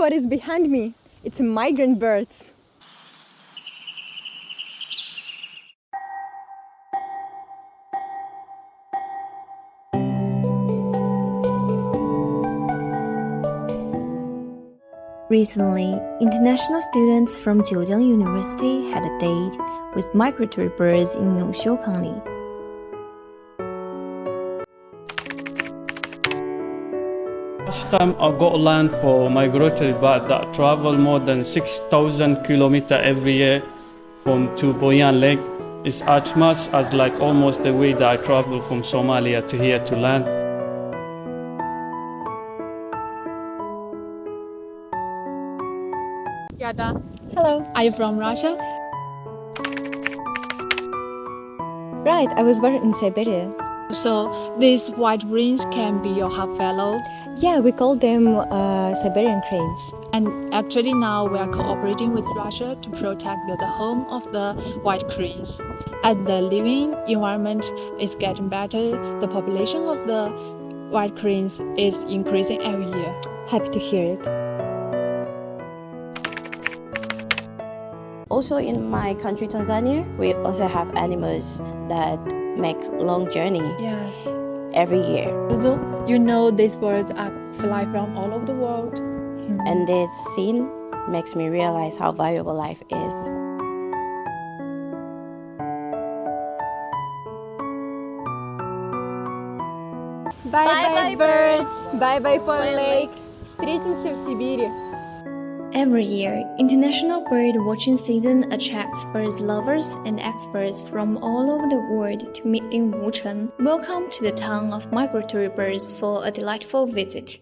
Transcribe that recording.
what is behind me. It's migrant birds. Recently, international students from Jiujiang University had a date with migratory birds in Wucheng County. Last time I got land for migratory birds that travel more than 6,000 kilometers every year to Boyan Lake. It's as much as like almost the way that I travel from Somalia to here to land. Yada, Hello. are you from Russia? Right, I was born in Siberia. So these white wings can be your half fellow. Yeah, we call them Siberian cranes. And actually now we are cooperating with Russia to protect the home of the white cranes. As the living environment is getting better, the population of the white cranes is increasing every year. Happy to hear it. Also in my country, Tanzania, we also have animals that make long journey Yes. every year. You know these birds fly from all over the world. And this scene makes me realize how valuable life is. Bye-bye, birds! Bye-bye, Pond Lake! Встретимся в Сибири! Every year, International Bird Watching Season attracts bird lovers and experts from all over the world to meet in Wucheng. Welcome to the town of migratory birds for a delightful visit.